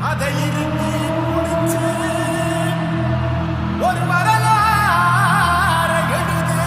அதை இறுக்கி முடிச்சு ஒரு வரலாறு எழுது.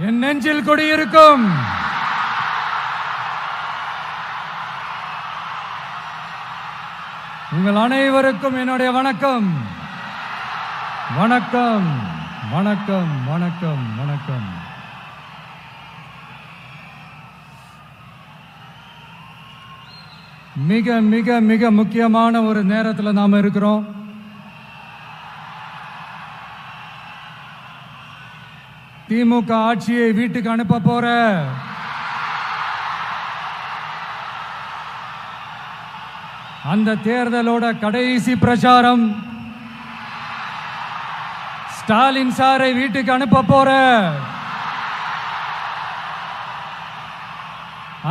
என் நெஞ்சில் குடியிருக்கும் உங்கள் அனைவருக்கும் என்னுடைய வணக்கம். வணக்கம் வணக்கம் வணக்கம் வணக்கம். மிக மிக மிக முக்கியமான ஒரு நேரத்தில் நாம இருக்கிறோம். திமுக ஆட்சியை வீட்டுக்கு அனுப்ப போற அந்த தேர்தலோட கடைசி பிரச்சாரம். ஸ்டாலின் சாரை வீட்டுக்கு அனுப்ப போற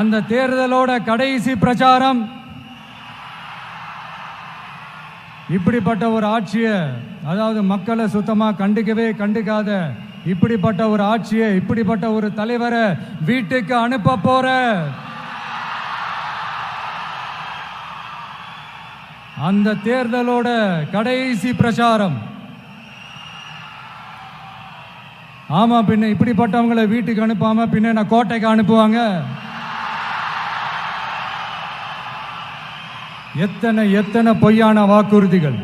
அந்த தேர்தலோட கடைசி பிரச்சாரம். இப்படிப்பட்ட ஒரு ஆட்சியை, அதாவது மக்களை சுத்தமா கண்டுக்காத இப்படிப்பட்ட ஒரு ஆட்சியை, இப்படிப்பட்ட ஒரு தலைவரை வீட்டுக்கு அனுப்ப போற அந்த தேர்தலோட கடைசி பிரச்சாரம். ஆமா, பின்ன இப்படிப்பட்டவங்களை வீட்டுக்கு அனுப்பாம பின்ன நான் கோட்டைக்கு அனுப்புவாங்க? எத்தனை எத்தனை பொய்யான வாக்குறுதிகள்,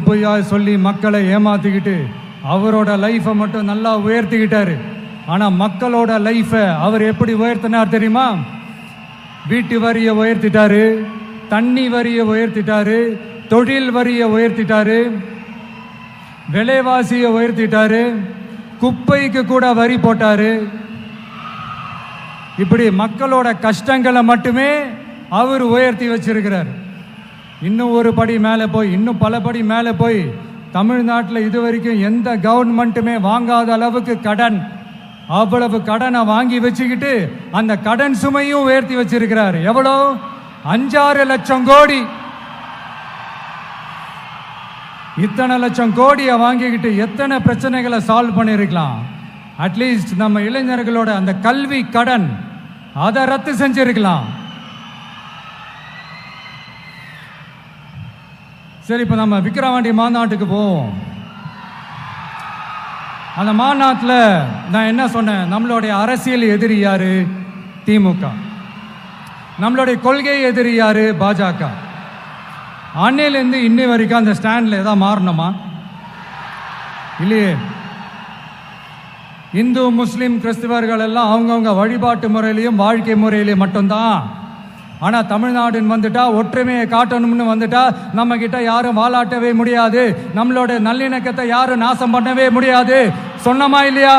பொய்யா சொல்லி மக்களை ஏமாத்திக்கிட்டு அவரோட லைஃபை மட்டும் நல்லா உயர்த்திக்கிட்டாரு. ஆனா மக்களோட லைஃபை அவர் எப்படி உயர்த்தினார் தெரியுமா? வீட்டு வரியை உயர்த்திட்டாரு, தண்ணி வரியை உயர்த்திட்டாரு, தொழில் வரியை உயர்த்திட்டாரு, விலைவாசியை உயர்த்திட்டாரு, குப்பைக்கு கூட வரி போட்டாரு. இப்படி மக்களோட கஷ்டங்களை மட்டுமே அவர் உயர்த்தி வச்சிருக்கிறார். இன்னும் ஒரு படி மேலே போய், இன்னும் பல படி மேலே போய், தமிழ்நாட்டில் இதுவரைக்கும் எந்த கவர்மெண்ட்டுமே வாங்காத அளவுக்கு கடன், அவ்வளவு கடனை வாங்கி வச்சுக்கிட்டு அந்த கடன் சுமையும் உயர்த்தி வச்சிருக்கிறார். எவ்வளோ? 5-6 லட்சம் கோடி. இத்தனை லட்சம் கோடியை வாங்கிக்கிட்டு எத்தனை பிரச்சனைகளை சால்வ் பண்ணிருக்கலாம். அட்லீஸ்ட் நம்ம இளைஞர்களோட அந்த கல்வி கடன் அதை ரத்து செஞ்சிருக்கலாம். சரி, இப்போ நம்ம விக்கிரவாண்டி மாநாட்டுக்கு போவோம். அந்த மாநாட்டில் நான் என்ன சொன்னேன்? நம்மளுடைய அரசியல் எதிரி யாரு? திமுக. நம்மளுடைய கொள்கை எதிரி யாரு? பாஜக. அன்னையிலேருந்து இன்னை வரைக்கும் அந்த ஸ்டாண்டில் ஏதாவது மாறணுமா? இல்லையே. இந்து முஸ்லீம் கிறிஸ்தவர்கள் எல்லாம் அவங்கவுங்க வழிபாட்டு முறையிலையும் வாழ்க்கை முறையிலையும் மட்டும்தான். ஆனால் தமிழ்நாடுன்னு வந்துட்டா, ஒற்றுமையை காட்டணும்னு வந்துட்டா, நம்ம கிட்ட யாரும் வாலாட்டவே முடியாது, நம்மளோட நல்லிணக்கத்தை யாரும் நாசம் பண்ணவே முடியாது. சொன்னமா இல்லையா?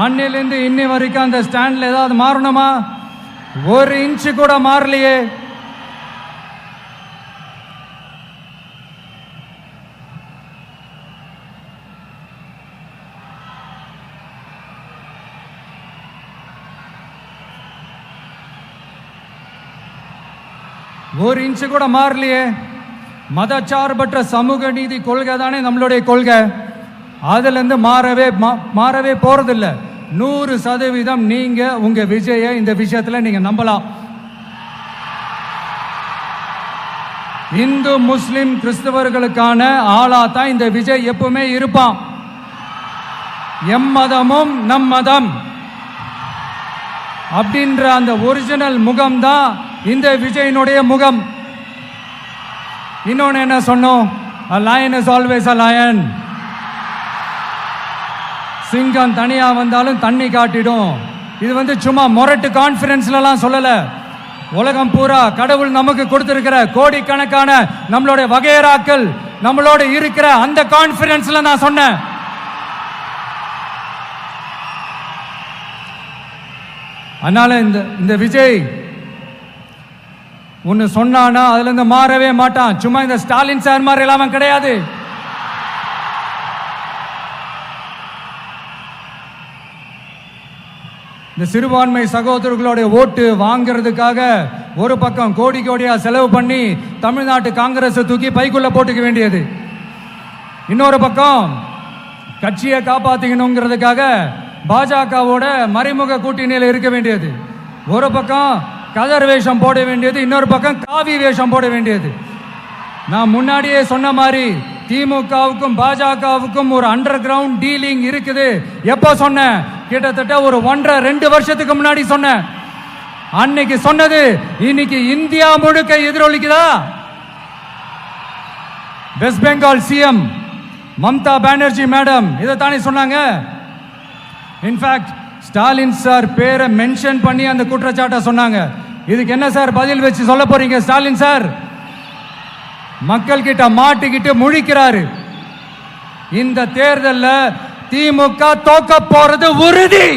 அன்னிலிருந்து இன்னி வரைக்கும் அந்த ஸ்டாண்ட்ல ஏதாவது மாறணுமா? 1 இன்ச்சு கூட மாறலையே. ஒரு இன்ச்சு கூட மாறலையே. மதச்சார்பற்ற சமூக நீதி கொள்கை தானே நம்மளுடைய கொள்கை. அதுல இருந்து மாறவே போறதில்லை. 100% நீங்க உங்க விஜயை இந்த விஷயத்துல நீங்க நம்பலாம். இந்து முஸ்லிம் கிறிஸ்தவர்களுக்கான ஆளா தான் இந்த விஜய் எப்பவுமே இருப்பான். எம்மதமும் நம் மதம் அப்படின்ற அந்த ஒரிஜினல் முகம் தான் இந்த விஜயினுடைய முகம். இன்னொன்னு என்ன சொன்னோம்? a lion is always a lion. சிங்கம் தனியா வந்தாலும் தண்ணி காட்டிடும். இது சும்மா மொரட்டு கான்ஃபரன்ஸ்லாம் சொல்லல. உலகம் பூரா கடவுள் நமக்கு கொடுத்திருக்கிற கோடிக்கணக்கான நம்மளுடைய வகையறாக்கள் நம்மளோட இருக்கிற அந்த கான்ஃபரன்ஸ்ல நான் சொன்னேன். அதனால இந்த விஜய் ஒன்னு சொன்னானா அதுல இருந்து மாறவே மாட்டான். சும்மா இந்த ஸ்டாலின் சார் மாதிரி எல்லாம் கிடையாது. இந்த சிறுபான்மை சகோதரர்களுடைய ஓட்டு வாங்கிறதுக்காக ஒரு பக்கம் கோடி கோடியா செலவு பண்ணி தமிழ்நாட்டு காங்கிரஸ் தூக்கி பைக்குள்ள போட்டுக்க வேண்டியது, இன்னொரு பக்கம் கட்சியை காப்பாத்திக்கணுங்கிறதுக்காக பாஜகவோட மறைமுக கூட்டணியில் இருக்க வேண்டியது, ஒரு பக்கம் கதர் வேஷம் போட வேண்டியது, இன்னொரு பக்கம் காவி வேஷம் போட வேண்டியது. நான் முன்னாடியே சொன்ன மாதிரி திமுகவுக்கும் பாஜகவுக்கும் ஒரு அண்டர் கிரவுண்ட் டீலிங் இருக்குது. எப்ப சொன்னேன்? கிட்டத்தட்ட ஒரு 1.5-2 வருஷத்துக்கு முன்னாடி சொன்னேன். அன்னைக்கு சொன்னது இன்னைக்கு இந்தியா முழுக்க எதிரொலிக்குதா? West Bengal CM Mamata Banerjee madam இதைத்தானே சொன்னாங்க. இன்ஃபேக்ட் ஸ்டாலின் சார் பேரை மென்ஷன் பண்ணி அந்த குற்றச்சாட்டை சொன்னாங்க. இதுக்கு என்ன சார் பதில் வச்சு சொல்ல போறீங்க? ஸ்டாலின் சார் மக்கள் கிட்ட மாட்டிக்கிட்டு முழிக்கிறாரு. இந்த தேர்தலில் திமுக தோக்க போறது உறுதி.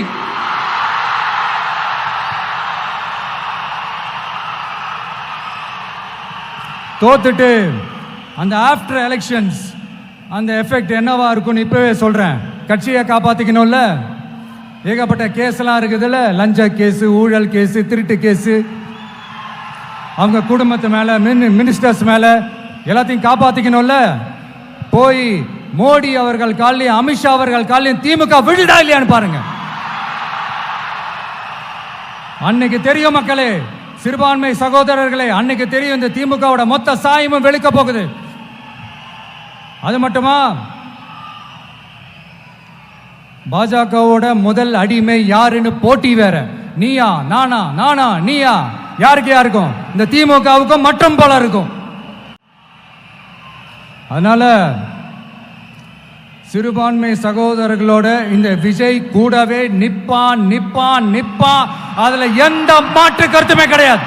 தோத்துட்டு அந்த ஆஃப்டர் எலெக்ஷன்ஸ் அந்த எஃபெக்ட் என்னவா இருக்கும்னு இப்பவே சொல்றேன். கட்சியை காப்பாத்திக்கணும்ல, ஏகப்பட்ட கேஸ்லாம் இருக்குதுல்ல, லஞ்ச கேஸ், ஊழல் கேஸ், திருட்டு கேஸ், அவங்க குடும்பத்து மேல, மினிஸ்டர்ஸ் மேல எல்லாத்தையும் காப்பாத்திக்கணும்ல. போய் மோடி அவர்கள் காலையும் அமித்ஷா அவர்கள் காலையும் திமுக விழுதா இல்லையான்னு பாருங்க. அன்னைக்கு தெரியும் மக்களே, சிறுபான்மை சகோதரர்களே, அன்னைக்கு தெரியும் இந்த திமுகவோட மொத்த சாயமும் வெளுக்க போகுது. அது மட்டுமா, பாஜகவோட முதல் அடிமை யாருன்னு போட்டி வேற. நீயா நானா, நானா நீயா, யாருக்கு யாருக்கும், இந்த திமுகவுக்கும் மற்றும் பல இருக்கும். அதனால சிறுபான்மை சகோதரர்களோட இந்த விஜய் கூடவே நிப்பான் நிப்பான் நிப்பான். அதுல எந்த மாற்று கருத்துமே கிடையாது.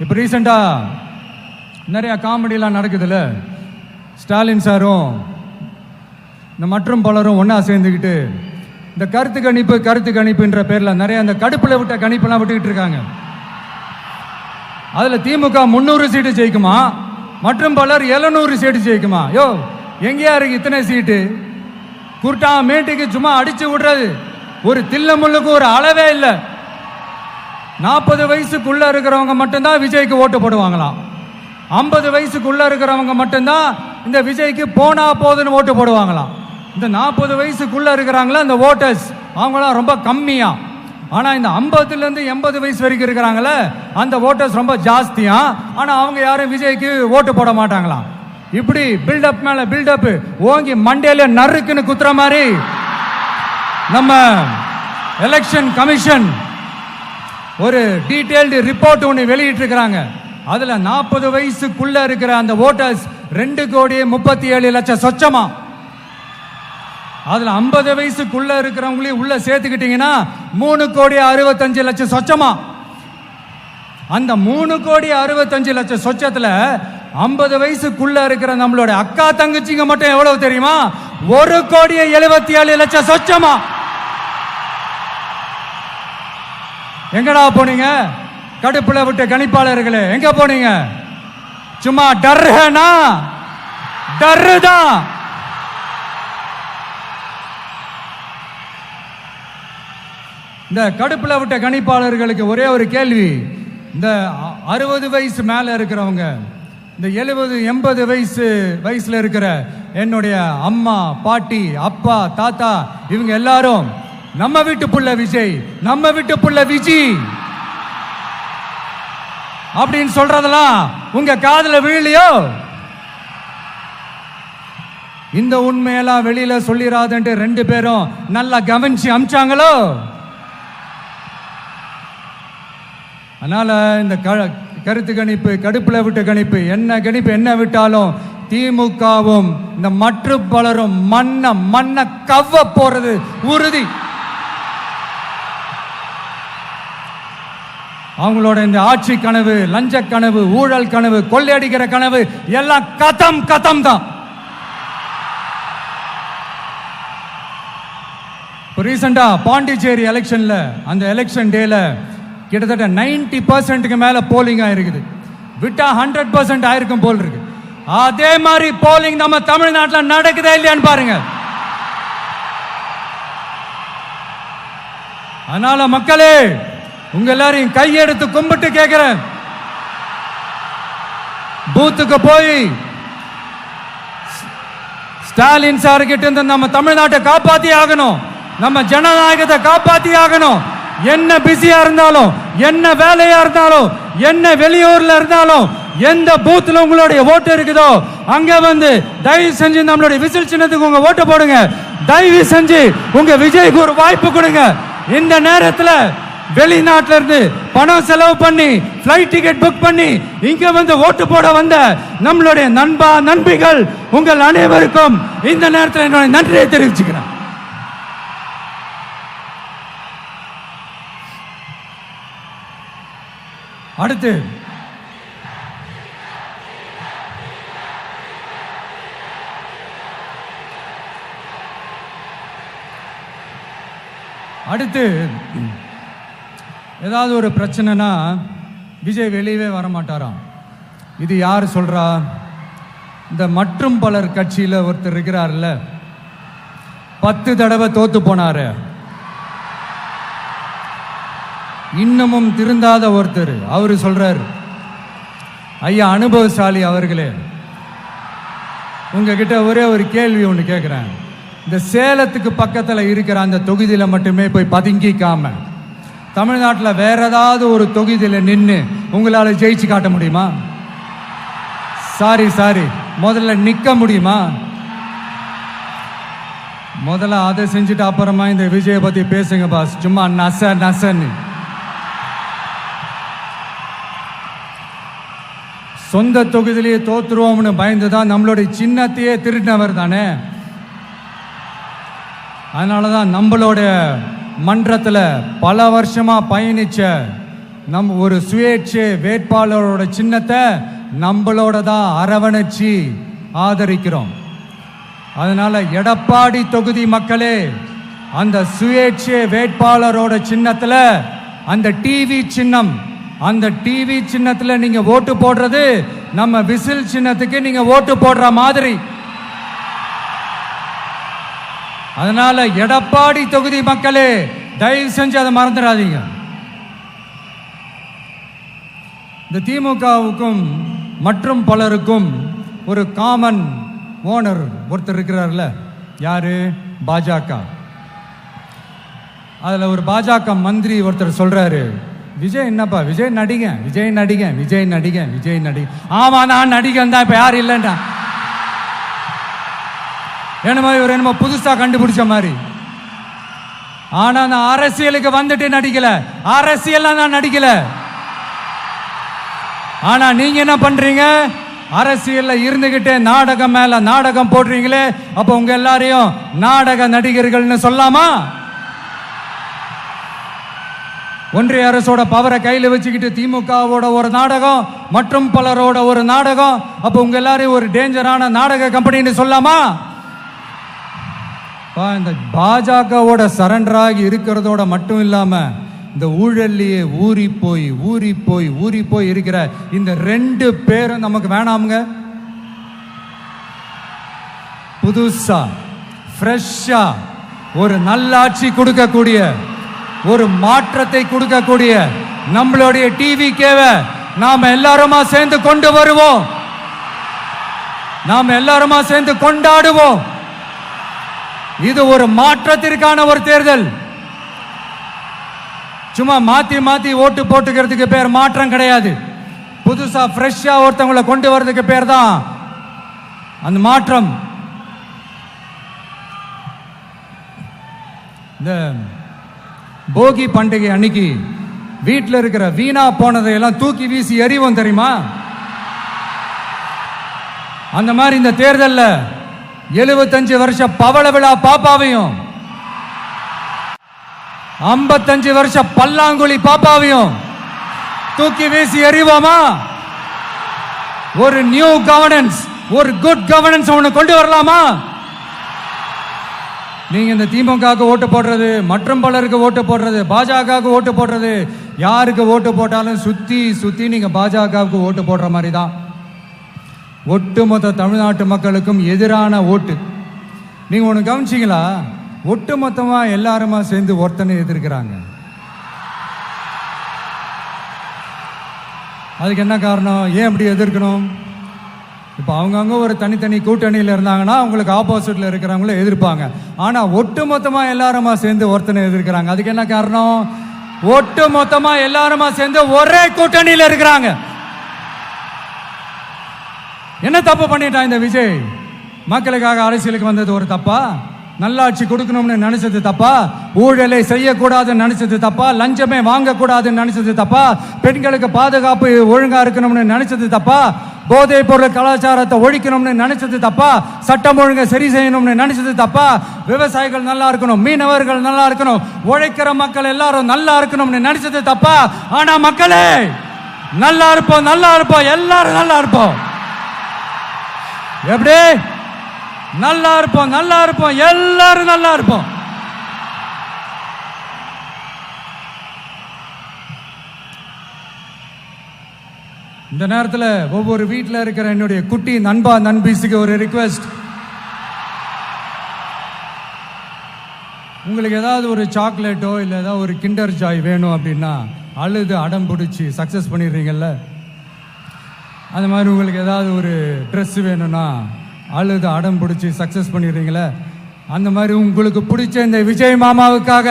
இப்ப ரீசெண்டா நிறைய காமெடியெல்லாம் நடக்குதுல்ல. ஸ்டாலின் சாரும் இந்த மற்றும் பலரும் ஒன்னா சேர்ந்துக்கிட்டு இந்த கருத்து கணிப்புன்ற பேர்ல நிறைய இந்த கடுப்புல விட்ட கணிப்பெல்லாம் விட்டுக்கிட்டு இருக்காங்க. அதுல திமுக 300 சீட்டு ஜெயிக்குமா, மற்றும் பலர் 700 சீட்டு ஜெயிக்குமா? யோ எங்கேயா இருக்கு இத்தனை சீட்டு? குர்டா மேட்டுக்கு சும்மா அடிச்சு விடுறது, ஒரு தில்லமுள்ளுக்கு ஒரு அளவே இல்லை. 40 வயசுக்குள்ள இருக்கிறவங்க மட்டும்தான் விஜய்க்கு ஓட்டு போடுவாங்களாம். 50 வயசுக்குள்ள இருக்கிறவங்க மட்டும்தான் இந்த விஜய்க்கு போனா போதுன்னு ஓட்டு போடுவாங்களாம். இந்த 40 வயசுக்குள்ள இருக்கிறாங்களா இந்த ஓட்டர்ஸ், அவங்களாம் ரொம்ப கம்மியா. ஆனா இந்த 50ல இருந்து 80 வயசு வரைக்கும் இருக்கிறாங்களே அந்த ஓட்டர்ஸ் ரொம்ப ஜாஸ்தியா. ஆனா அவங்க யாரும் விஜய்க்கு ஓட்டு போட மாட்டாங்களாம். இப்படி பில்டப் மேல பில்டப் ஓங்கி மண்டையில நறுக்குன்னு குத்துற மாதிரி நம்ம எலெக்ஷன் கமிஷன் ஒரு டீடைல்டு ரிப்போர்ட் ஒன்று வெளியிட்டு இருக்கிறாங்க. அதுல 40 வயசுக்குள்ள இருக்கிற அந்த ஓட்டர்ஸ் 2,37,00,000 சொச்சமா. அதுல 50 வயசுக்குள்ள இருக்கிறவங்களையும் உள்ள சேர்த்துக்கிட்டீங்கன்னா 3,65,00,000 சொச்சமா. அந்த 3,65,00,000 சொச்சத்துல 50 வயசுக்குள்ள இருக்கிற நம்மளோட அக்கா தங்கச்சிங்க மட்டும் எவ்வளவு தெரியுமா? 1,77,00,000 சொச்சமா. எங்கடா போனீங்க கடுப்புல விட்ட கணிப்பாளர்களே? எங்க போனீங்க? சும்மா டர்னா டர்தான். இந்த கடுப்புல விட்ட கணிப்பாளர்களுக்கு ஒரே ஒரு கேள்வி. இந்த 60 வயசு மேல இருக்கிறவங்க, இந்த 70-80 வயசுல இருக்கிற என்னுடைய அம்மா, பாட்டி, அப்பா, தாத்தா, இவங்க எல்லாரும் நம்ம வீட்டு புள்ள விஜய், நம்ம வீட்டு புள்ள விஜி அப்படின்னு சொல்றதெல்லாம் உங்க காதுல விழலையோ? இந்த உண்மையெல்லாம் வெளியில சொல்லிராதுன்ட்டு 2 பேரும் நல்லா கவனிச்சு அமிச்சாங்களோ? அதனால இந்த கருத்து கணிப்பு, கடுப்புல விட்ட கணிப்பு என்ன விட்டாலும் திமுகவும் இந்த மற்ற பலரும் மண்ண கவ்வ போறது உறுதி. அவங்களோட இந்த ஆட்சி கனவு, லஞ்ச கனவு, ஊழல் கனவு, கொள்ளையடிக்கிற கனவு எல்லாம் கதம் தான். ரீசெண்டா பாண்டிச்சேரி எலெக்ஷன்ல, அந்த எலெக்ஷன் டேல கிட்டத்தட்ட 90% மேல போலிங் ஆயிருக்குது. விட்டா 100% ஆயிருக்கும் போல் இருக்கு. அதே மாதிரி போலிங் நம்ம தமிழ்நாட்டில் நடக்குதா இல்லையான்னு பாருங்க. அதனால மக்களே, உங்க எல்லாரையும் கையெடுத்து கும்பிட்டு கேட்கிறேன், பூத்துக்கு போய் ஸ்டாலின் சார் கிட்ட இருந்து நம்ம தமிழ்நாட்டை காப்பாத்தி ஆகணும், நம்ம ஜனநாயகத்தை காப்பாத்தி ஆகணும். என்ன பிஸியா இருந்தாலும், என்ன வேலையா இருந்தாலும், என்ன வெளியூர்ல இருந்தாலும், எந்த பூத்துல உங்களுடைய ஓட்டு இருக்குதோ அங்க வந்து தயவு செஞ்சு நம்மளுடைய விசில் சின்னத்துக்கு உங்க ஓட்டு போடுங்க. தயவு செஞ்சு உங்க விஜய்க்கு ஒரு வாய்ப்பு கொடுங்க. இந்த நேரத்தில் வெளிநாட்டில இருந்து பணம் செலவு பண்ணி பிளைட் டிக்கெட் புக் பண்ணி இங்க வந்து ஓட்டு போட வந்த நம்மளுடைய நண்பிகள் உங்கள் அனைவருக்கும் இந்த நேரத்தில் என்னுடைய நன்றியை தெரிவிச்சுக்கிறேன். அடுத்து ஏதாவது ஒரு பிரச்சனைனா விஜய் வெளியவே வரமாட்டாராம். இது யார் சொல்றா? இந்த மற்றும் பலர் கட்சியில் ஒருத்தர் இருக்கிறார்ல, 10 தடவை தோத்து போனாரு, இன்னமும் திருந்தாத ஒருத்தர், அவரு சொல்றாரு, ஐயா அனுபவசாலி அவர்களே, உங்ககிட்ட ஒரே ஒரு கேள்வி ஒன்று கேட்குறேன். இந்த சேலத்துக்கு பக்கத்தில் இருக்கிற அந்த தொகுதியில் மட்டுமே போய் பதுங்கிக்காம தமிழ்நாட்டில் வேற ஏதாவது ஒரு தொகுதியில் நின்று உங்களால் ஜெயிச்சு காட்ட முடியுமா? சாரி, முதல்ல நிற்க முடியுமா? முதல்ல அதை செஞ்சுட்டு அப்புறமா இந்த விஜயை பற்றி பேசுங்க பாஸ். சும்மா நசன்னு சொந்த தொகுதியிலேயே தோத்துருவோம்னு பயந்து தான் நம்மளுடைய சின்னத்தையே திருடினவர் தானே. அதனால தான் நம்மளோட மன்றத்தில் பல வருஷமா பயணிச்ச ஒரு சுயேட்சை வேட்பாளரோட சின்னத்தை நம்மளோட தான் அரவணைச்சி ஆதரிக்கிறோம். அதனால எடப்பாடி தொகுதி மக்களே, அந்த சுயேட்சை வேட்பாளரோட சின்னத்தில் அந்த டிவி சின்னம், அந்த டிவி சின்னத்தில் நீங்க ஓட்டு போடுறது நம்ம விசில் சின்னத்துக்கு நீங்க ஓட்டு போடுற மாதிரி. அதனால எடப்பாடி தொகுதி மக்களே, தயவு செஞ்சு அதை மறந்துடாதீங்க. இந்த திமுகவுக்கும் மற்றும் பலருக்கும் ஒரு காமன் ஓனர் ஒருத்தர் இருக்கிறார்ல, யாரு? பாஜக. அதுல ஒரு பாஜக மந்திரி ஒருத்தர் சொல்றாரு, விஜய் என்னப்பா, விஜய் நடிகன். ஆமா, நான் நடிகன் தான், இப்ப யாரும் இல்லைன்றா. என்னமோ புதுசா கண்டுபிடிச்ச மாதிரி. ஆனா நான் அரசியலுக்கு வந்துட்டு நடிக்கல, அரசியல் நான் நடிக்கல. ஆனா நீங்க என்ன பண்றீங்க? அரசியல்ல இருந்துகிட்டே நாடகம் மேல நாடகம் போடுறீங்களே, அப்ப உங்க எல்லாரையும் நாடக நடிகர்கள்னு சொல்லாமா? ஒன்றிய அரசோட பவரை கையில் வச்சுக்கிட்டு திமுகவோட ஒரு நாடகம், மற்றும் பலரோட ஒரு நாடகம், அப்ப உங்க எல்லாரையும் ஒரு டேஞ்சரான நாடக கம்பெனின்னு சொல்லாமா? இந்த பாஜகவோட சரண்டர் ஆகி இருக்கிறதோட மட்டும் இல்லாம இந்த ஊழல்லையே ஊறி போய் இருக்கிற இந்த 2 பேரும் நமக்கு வேணாமுங்க. புதுசா ஃப்ரெஷ்ஷா ஒரு நல்லாட்சி கொடுக்கக்கூடிய, ஒரு மாற்றத்தை கொடுக்கக்கூடிய நம்மளுடைய டிவிக்கேவை நாம எல்லாருமா சேர்ந்து கொண்டு வருவோம், நாம எல்லாருமா சேர்ந்து கொண்டாடுவோம். இது ஒரு மாற்றத்திற்கான ஒரு தேர்தல். சும்மா மாத்தி ஓட்டு போட்டுக்கிறதுக்கு பேர் மாற்றம் கிடையாது. புதுசா ஃப்ரெஷ்ஷா ஒருத்தவங்களை கொண்டு வர்றதுக்கு பேர் தான் அந்த மாற்றம். இந்த போகி பண்டிகை அன்னைக்கு வீட்டில் இருக்கிற வீணா போனதையெல்லாம் தூக்கி வீசி எறிவோம் தெரியுமா? அந்த மாதிரி இந்த தேர்தலில் 75 வருஷ பவள விழா பாப்பாவையும் 55 வருஷ பல்லாங்குழி பாப்பாவையும் தூக்கி வீசி எறிவோமா? ஒரு நியூ கவர்னன்ஸ், ஒரு குட் கவர்னன்ஸ் ஒன்று கொண்டு வரலாமா? நீங்க இந்த திமுகவுக்கு ஓட்டு போடுறது, மற்றும் பலருக்கு ஓட்டு போடுறது, பாஜகவுக்கு ஓட்டு போடுறது, யாருக்கு ஓட்டு போட்டாலும் சுத்தி சுத்தி நீங்க பாஜகவுக்கு ஓட்டு போடுற மாதிரி தான். ஒட்டுமொத்த தமிழ்நாட்டு மக்களுக்கும் எதிரான ஓட்டு. நீங்க ஒன்று கவனிச்சிங்களா? ஒட்டுமொத்தமா எல்லாருமா சேர்ந்து ஒருத்தனை எதிர்க்கிறாங்க. அதுக்கு என்ன காரணம்? ஏன் அப்படி எதிர்க்கணும்? இப்போ அவங்கவுங்க ஒரு தனித்தனி கூட்டணியில் இருந்தாங்கன்னா அவங்களுக்கு ஆப்போசிட்ல இருக்கிறவங்கள எதிர்ப்பாங்க. ஆனா ஒட்டுமொத்தமா எல்லாருமா சேர்ந்து ஒருத்தனை எதிர்க்கிறாங்க. அதுக்கு என்ன காரணம்? ஒட்டுமொத்தமா எல்லாருமா சேர்ந்து ஒரே கூட்டணியில் இருக்கிறாங்க. என்ன தப்பு பண்ணிட்டான் இந்த விஜய்? மக்களுக்காக அரசியலுக்கு வந்தது ஒரு தப்பா? நல்லாட்சி கொடுக்கணும்னு நினைச்சது தப்பா? ஊழலை செய்யக்கூடாதுன்னு நினைச்சது தப்பா? லஞ்சமே வாங்கக்கூடாதுன்னு நினைச்சது தப்பா? பெண்களுக்கு பாதுகாப்பு ஒழுங்கா இருக்கணும்னு நினைச்சது தப்பா? போதைப் பொருள் கலாச்சாரத்தை ஒழிக்கணும்னு நினைச்சது தப்பா? சட்டம் ஒழுங்கை சரி செய்யணும்னு நினைச்சது தப்பா? விவசாயிகள் நல்லா இருக்கணும், மீனவர்கள் நல்லா இருக்கணும், உழைக்கிற மக்கள் எல்லாரும் நல்லா இருக்கணும்னு நினைச்சது தப்பா? ஆனா மக்களே நல்லா இருப்போம், நல்லா இருப்போம், எல்லாரும் நல்லா இருப்போம். எப்படி நல்லா இருப்போம்? நல்லா இருப்போம், எல்லாரும் நல்லா இருப்போம். இந்த நேரத்தில் ஒவ்வொரு வீட்டில் இருக்கிற என்னுடைய குட்டி நண்பா நண்பீஸுக்கு ஒரு ரிக்வெஸ்ட். உங்களுக்கு ஏதாவது ஒரு சாக்லேட்டோ இல்லை ஏதாவது ஒரு கிண்டர் ஜாய் வேணும் அப்படின்னா அழுது அடம் பிடிச்சி சக்ஸஸ் பண்ணிடுறீங்கல்ல, அந்த மாதிரி உங்களுக்கு ஏதாவது ஒரு ட்ரெஸ் வேணும்னா அழுது அடம் பிடிச்சி சக்ஸஸ் பண்ணிடுறீங்களே, அந்த மாதிரி உங்களுக்கு பிடிச்ச இந்த விஜய் மாமாவுக்காக,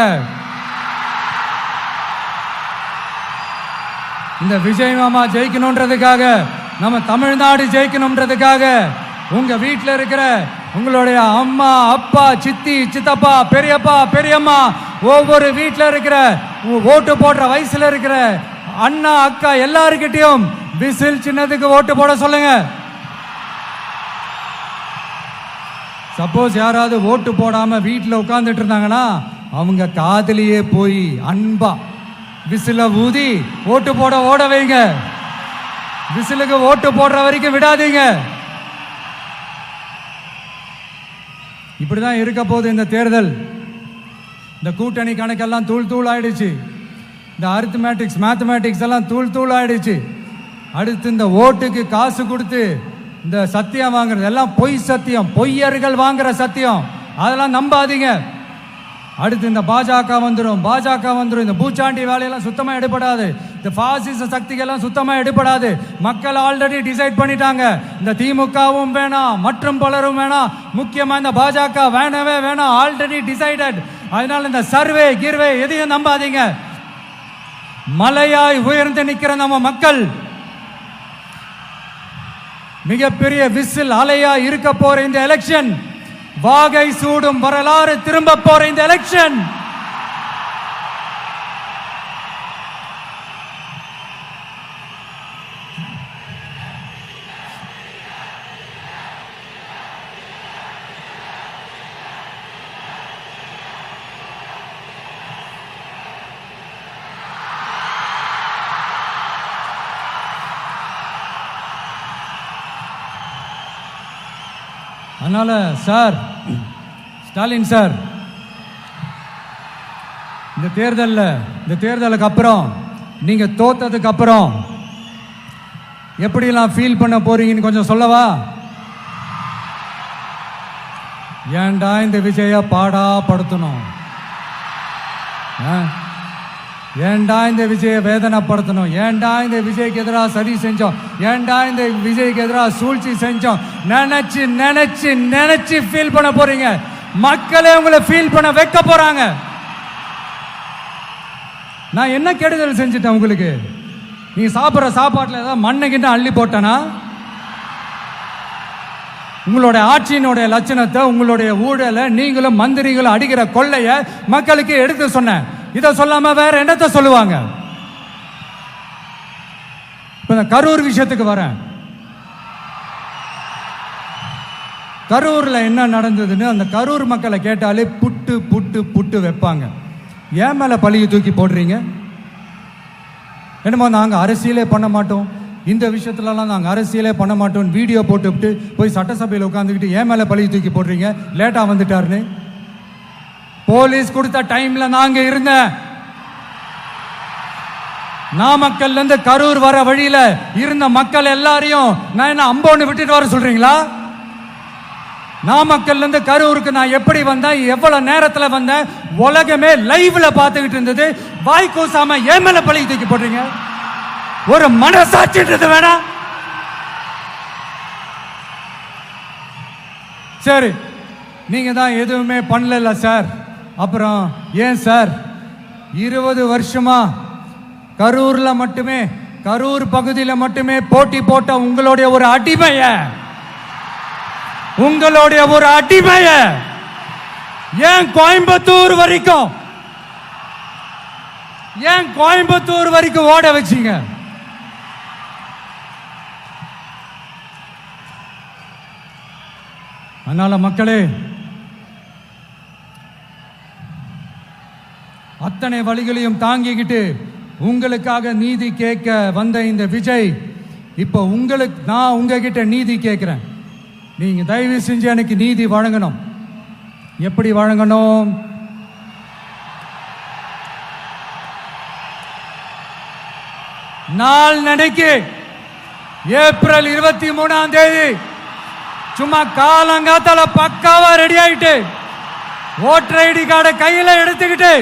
இந்த விஜய் மாமா ஜெயிக்கணுன்றதுக்காக, நம்ம தமிழ்நாடு ஜெயிக்கணுன்றதுக்காக உங்க வீட்டில் இருக்கிற உங்களுடைய அம்மா, அப்பா, சித்தி, சித்தப்பா, பெரியப்பா, பெரியம்மா, ஒவ்வொரு வீட்டில் இருக்கிற ஓட்டு போடுற வயசுல இருக்கிற அண்ணா, அக்கா எல்லாருக்கிட்டையும் விசில் சின்னத்துக்கு ஓட்டு போட சொல்லுங்க. சப்போஸ் யாராவது ஓட்டு போடாம வீட்டில் உட்கார்ந்துட்டு இருந்தாங்கன்னா அவங்க காதலியே போய் அன்பா விசில ஊதி ஓட்டு போட ஓட வைங்க. விசிலுக்கு ஓட்டு போடுற வரைக்கும் விடாதீங்க. இப்படிதான் இருக்க போது இந்த தேர்தல். இந்த கூட்டணி கணக்கெல்லாம் தூள் தூள் ஆயிடுச்சு. இந்த அரித்மேட்டிக்ஸ், மேத்தமேட்டிக்ஸ் எல்லாம் தூள் தூள் ஆயிடுச்சு. அடுத்து இந்த ஓட்டுக்கு காசு கொடுத்து இந்த சத்தியம் வாங்குறது எல்லாம் பொய் சத்தியம், பொய்யர்கள் வாங்குற சத்தியம், அதெல்லாம் நம்பாதீங்க. அடுத்து இந்த பாஜக வந்துடும், இந்த பூச்சாண்டி வேலையெல்லாம் சுத்தமா எடுபடாது. இந்த பாசிச சக்திகள்லாம் சுத்தமா எடுபடாது. மக்கள் ஆல்ரெடி டிசைட் பண்ணிட்டாங்க. இந்த திமுகவும் வேணாம், மற்றும் பலரும் வேணாம், முக்கியமா இந்த பாஜக வேணவே வேணாம், ஆல்ரெடி டிசைடட். அதனால இந்த சர்வே கிர்வே எதையும் நம்பாதீங்க. மலையாய் உயர்ந்து நிக்கிற நம்ம மக்கள் மிகப்பெரிய விசில் அலையா இருக்க போற இந்த எலெக்ஷன், வாகை சூடும் வரலாறு திரும்ப போற இந்த எலெக்ஷன், அதனால சார், ஸ்டாலின் சார், இந்த தேர்தலுக்கு அப்புறம் நீங்க தோத்ததுக்கு அப்புறம் எப்படிலாம் ஃபீல் பண்ண போறீங்கன்னு கொஞ்சம் சொல்லவா? ஏன்டா இந்த விஜய பாடா படுத்தணும், ஏன்டா இந்த விஜய வேதனைப்படுத்தணும், ஏன்டா இந்த விஜய்க்கு எதிராக சரி செஞ்சோம், ஏன்டா இந்த விஜய்க்கு எதிராக சூழ்ச்சி செஞ்சோம் நினைச்சு நினைச்சு நினைச்சு ஃபீல் பண்ண போறீங்க. மக்களே உங்களை ஃபீல் பண்ண வைக்க போறாங்க. நான் என்ன கெடுதல் செஞ்சுட்டேன் உங்களுக்கு? நீ சாப்பிட்ற சாப்பாட்டில் ஏதாவது மண்ணை கிட்ட அள்ளி போட்டனா? உங்களுடைய ஆட்சியினுடைய லட்சணத்தை, உங்களுடைய ஊழலை, நீங்களும் மந்திரிகளும் அடிக்கிற கொள்ளைய மக்களுக்கு எடுத்து சொன்னேன். இதை சொல்லாம வேற என்னத்தை சொல்லுவாங்க? இப்ப கரூர் விஷயத்துக்கு வரேன். கரூர்ல என்ன நடந்ததுன்னு அந்த கரூர் மக்களை கேட்டாலே புட்டு புட்டு புட்டு வைப்பாங்க. ஏன் மேல பழியை தூக்கி போடுறீங்க? என்னமோ நாங்கள் அரசியலே பண்ண மாட்டோம், இந்த விஷயத்துலலாம் நாங்கள் அரசியலே பண்ண மாட்டோம் வீடியோ போட்டுவிட்டு போய் சட்டசபையில் உட்காந்துக்கிட்டு ஏன் மேலே பழியை தூக்கி போடுறீங்க? லேட்டாக வந்துட்டாருன்னு போலீஸ் கொடுத்த டைம்ல நாங்க இருந்தேன். நாமக்கல்ல இருந்து கரூர் வர வழியில இருந்த மக்கள் எல்லாரையும் நான் என்ன அம்போன்னு விட்டுட்டு வர சொல்றீங்களா? நாமக்கல்ல இருந்து கரூருக்கு நான் எப்படி வந்தேன், எவ்வளவு நேரத்தில் வந்தேன், உலகமே லைவ்ல பார்த்துக்கிட்டு இருந்தது. வாய் கூசாம ஏன் மேல பழி தூக்கி போடுறீங்க? ஒரு மனசாட்சின்றது வேணாம்? சரி, நீங்க தான் எதுவுமே பண்ணல சார், அப்புறம் ஏன் சார் 20 வருஷமா கரூர்ல மட்டுமே, கரூர் பகுதியில் மட்டுமே போட்டி போட்ட உங்களுடைய ஒரு அடிமைய, உங்களுடைய ஒரு அடிமைய ஏன் கோயம்புத்தூர் வரைக்கும், ஏன் கோயம்புத்தூர் வரைக்கும் ஓட வச்சீங்க? அதனால மக்களே, அத்தனை வழிகளையும் தாங்கிக்கிட்டு உங்களுக்காக நீதி கேட்க வந்த இந்த விஜய், இப்ப உங்களுக்கு நான் உங்ககிட்ட நீதி கேட்கிறேன். நீங்க தயவு செஞ்சு எனக்கு நீதி வழங்கணும். எப்படி வழங்கணும்? நாள் நடைக்கு ஏப்ரல் 23ஆம் தேதி சும்மா காலங்காத்தால பக்காவா ரெடி ஆயிட்டு ஓட்டர் ஐடி கார்டை கையில எடுத்துக்கிட்டு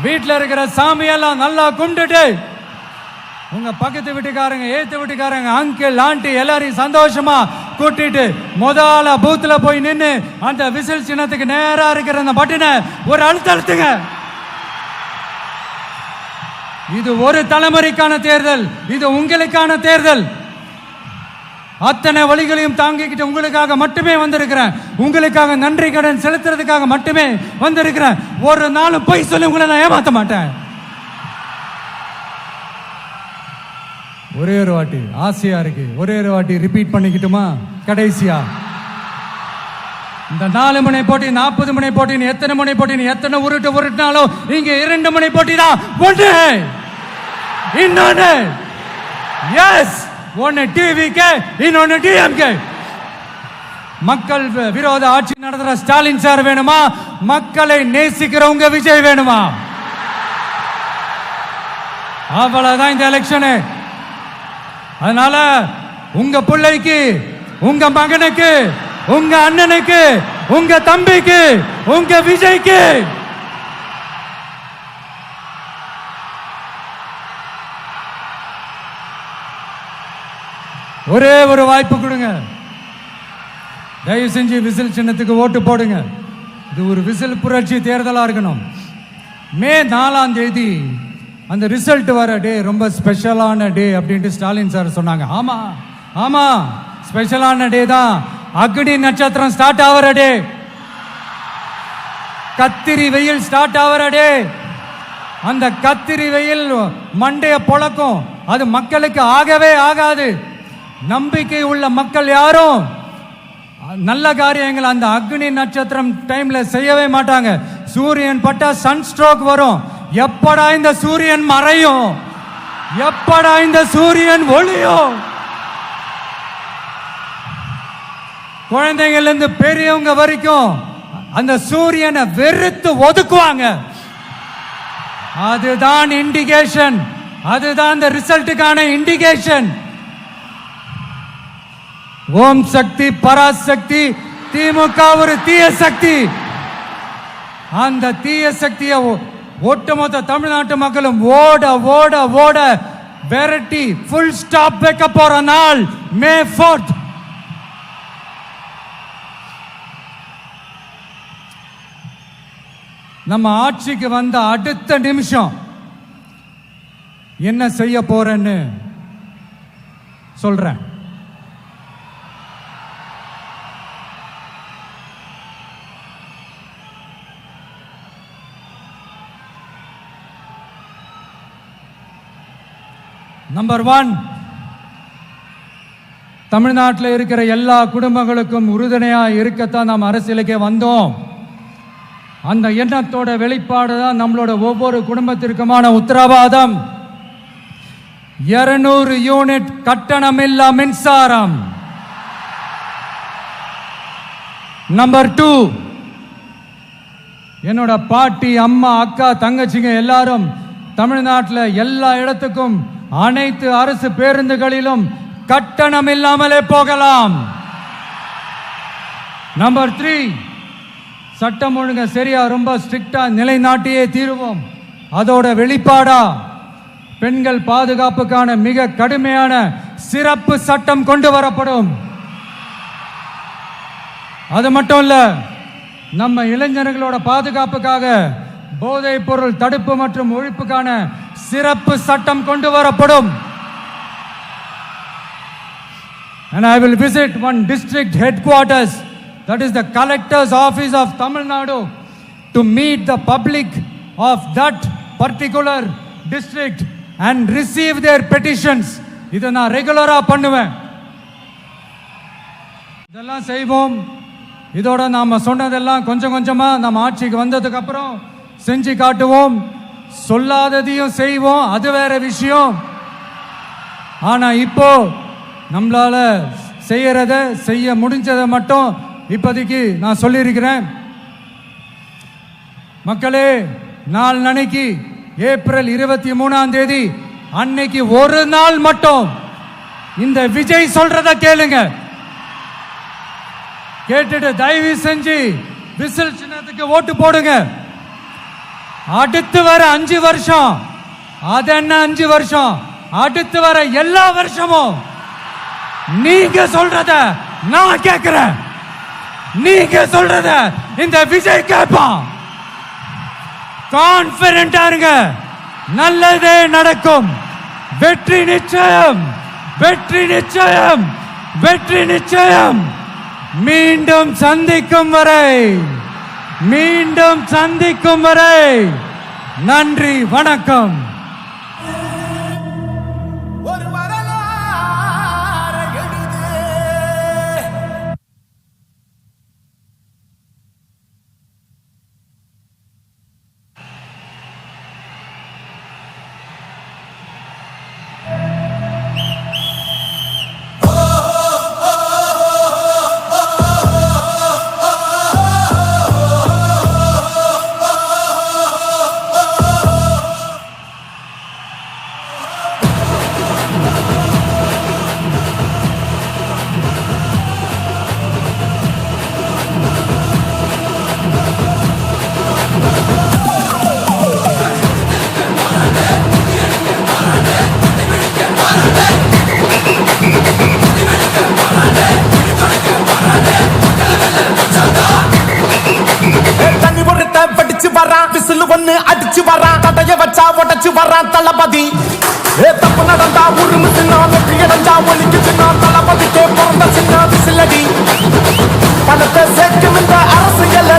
வீட்டில் இருக்கிற சாமியெல்லாம் நல்லா கும்பிட்டுட்டு உங்க பக்கத்து வீட்டுக்காரங்க, ஏத்து வீட்டுக்காரங்க, அங்கிள் ஆண்டி எல்லாரையும் சந்தோஷமா கூட்டிட்டு முதல்ல பூத்துல போய் நின்று அந்த விசில் சின்னத்துக்கு நேரா இருக்கிற அந்த பட்டனை ஒரு அழுத்தங்க. இது ஒரு தலைமுறைக்கான தேர்தல், இது உங்களுக்கான தேர்தல். அத்தனை வழிகளையும் தாங்கிக்கிட்டு உங்களுக்காக மட்டுமே வந்திருக்கிறேன், உங்களுக்காக நன்றி கடன் செலுத்துறதுக்காக மட்டுமே வந்திருக்கிறேன். ஒரு நாளும் போய் சொல்லி உங்களை நான் ஏமாத்த மாட்டேன். ஒரே ஒரு வாட்டி ஆசையா இருக்கு, ஒரே ஒரு வாட்டி ரிப்பீட் பண்ணிக்கிட்டுமா? கடைசியா இந்த 4 முனை போட்டி, 40 முனை போட்டி, எத்தனை முனை போட்டி, எத்தனை உருட்டினாலும் இங்க 2 முனை போட்டி தான். ஒன்று இன்னொன்னு எஸ், ஒன்னு டிவிகே, இன்னொன்னு டிஎம்கே. மக்கள் விரோத ஆட்சி நடத்துற ஸ்டாலின் சார் வேணுமா? மக்களை நேசிக்கிறவங்க விஜய் வேணுமா? அவ்வளவுதான் இந்த எலெக்ஷனு. அதனால உங்க பிள்ளைக்கு, உங்க மகனுக்கு, உங்க அண்ணனுக்கு, உங்க தம்பிக்கு, உங்க விஜய்க்கு ஒரே ஒரு வாய்ப்பு கொடுங்க. தயவு செஞ்சு விசில் சின்னத்துக்கு ஓட்டு போடுங்க. இது ஒரு விசில் புரட்சி தேர்தலா இருக்கணும். மே 4ஆம் தேதி அந்த ரிசல்ட் வர டே ரொம்ப ஸ்பெஷலான டே அப்படின்ட்டு ஸ்டாலின் சார் சொன்னாங்க. ஆமா ஆமா, ஸ்பெஷலான டே தான். அக்னி நட்சத்திரம் ஸ்டார்ட் ஆகிற டே, கத்திரி வெயில் ஸ்டார்ட் ஆகிற டே. அந்த கத்திரி வெயில் மண்டைய பொழக்கும், அது மக்களுக்கு ஆகவே ஆகாது. நம்பிக்கை உள்ள மக்கள் யாரும் நல்ல காரியங்கள் அந்த அக்னி நட்சத்திரம் டைம்ல செய்யவே மாட்டாங்க. சூரியன் பட்டா சன் ஸ்ட்ரோக் வரும். எப்படா இந்த சூரியன் மறையும், எப்படா இந்த சூரியன் ஒளியும்? குழந்தைகள் இருந்து பெரியவங்க வரைக்கும் அந்த சூரியனை வெறுத்து ஒதுக்குவாங்க. அதுதான் இண்டிகேஷன், அதுதான் இந்த ரிசல்ட்டுக்கான இண்டிகேஷன். ஓம் சக்தி பராசக்தி, திமுக ஒரு தீய சக்தி. அந்த தீய சக்தியை ஒட்டுமொத்த தமிழ்நாட்டு மக்களும் ஓட ஓட ஓட விரட்டி ஃபுல் ஸ்டாப் வைக்க போற நாள் மே 4th. நம்ம ஆட்சிக்கு வந்த அடுத்த நிமிஷம் என்ன செய்ய போறேன்னு சொல்றேன். நம்பர் 1, தமிழ்நாட்டில் இருக்கிற எல்லா குடும்பங்களுக்கும் உறுதுணையாக இருக்கத்தான் நாம் அரசியலுக்கே வந்தோம். அந்த எண்ணத்தோட வெளிப்பாடு தான் நம்மளோட ஒவ்வொரு குடும்பத்திற்குமான உத்தரவாதம். 200 யூனிட் கட்டணமில்லா மின்சாரம். நம்பர் 2, என்னோட பாட்டி, அம்மா, அக்கா, தங்கச்சிங்க எல்லாரும் தமிழ்நாட்டில் எல்லா இடத்துக்கும் அனைத்து அரசு பேருந்துகளிலும் கட்டணம் இல்லாமலே போகலாம். நம்பர் 3, சட்டம் ஒழுங்கு சரியா ரொம்ப ஸ்ட்ரிக்டா நிலைநாட்டியே தீருவோம். அதோட வெளிப்பாடா பெண்கள் பாதுகாப்புக்கான மிக கடுமையான சிறப்பு சட்டம் கொண்டு வரப்படும். அது மட்டும் இல்ல, நம்ம இளைஞர்களோட பாதுகாப்புக்காக போதைப் பொருள் தடுப்பு மற்றும் ஒழிப்புக்கான சிறப்பு சட்டம் கொண்டு வரப்படும். And I will visit one district headquarters, that is the collector's office of Tamil Nadu, to meet the public of that particular district and receive their petitions. இதை நான் ரெகுலரா பண்ணுவேன். இதெல்லாம் செய்வோம். இதோட நாம சொன்னதெல்லாம் கொஞ்சம் கொஞ்சமா நம்ம ஆட்சிக்கு வந்ததுக்கு அப்புறம் செஞ்சு காட்டுவோம். சொல்லாததையும் செய்வோம், அது வேற விஷயம். ஆனா இப்போ நம்மளால செய்ய முடிஞ்சதை மட்டும் இப்போதைக்கு நான் சொல்லியிருக்கிறேன். மக்களே, நாளைக்கு ஏப்ரல் 23ஆம் தேதி அன்னைக்கு ஒரு நாள் மட்டும் இந்த விஜய் சொல்றத கேளுங்க. கேட்டுட்டு தயவு செஞ்சு விசில் சின்னத்துக்கு ஓட்டு போடுங்க. அடுத்து வர 5 வருஷம், அது என்ன 5 வருஷம், அடுத்து வர எல்லா வருஷமும் நீங்க சொல்றத நான் கேட்கிறேன், நீங்க சொல்றத இந்த விஜய் கேட்பான். கான்பிடென்டா இருங்க, நல்லதே நடக்கும். வெற்றி நிச்சயம், வெற்றி நிச்சயம், வெற்றி நிச்சயம். மீண்டும் சந்திக்கும் வரை, மீண்டும் சந்திக்கும் வரை நன்றி, வணக்கம். ஒரு வரலாறு எழுது. விசில் ஒண்ணு அடிச்சு வரான், தடைய வச்சா உடச்சு வரான் தளபதி. தப்பு நடந்தா உருமு சின்ன, வெற்றி அடைஞ்சா ஒலிக்கு சின்ன, தளபதிக்கே பிறந்த சின்ன விசிலடி. பணத்தை சேர்க்கும் இந்த அரசியல்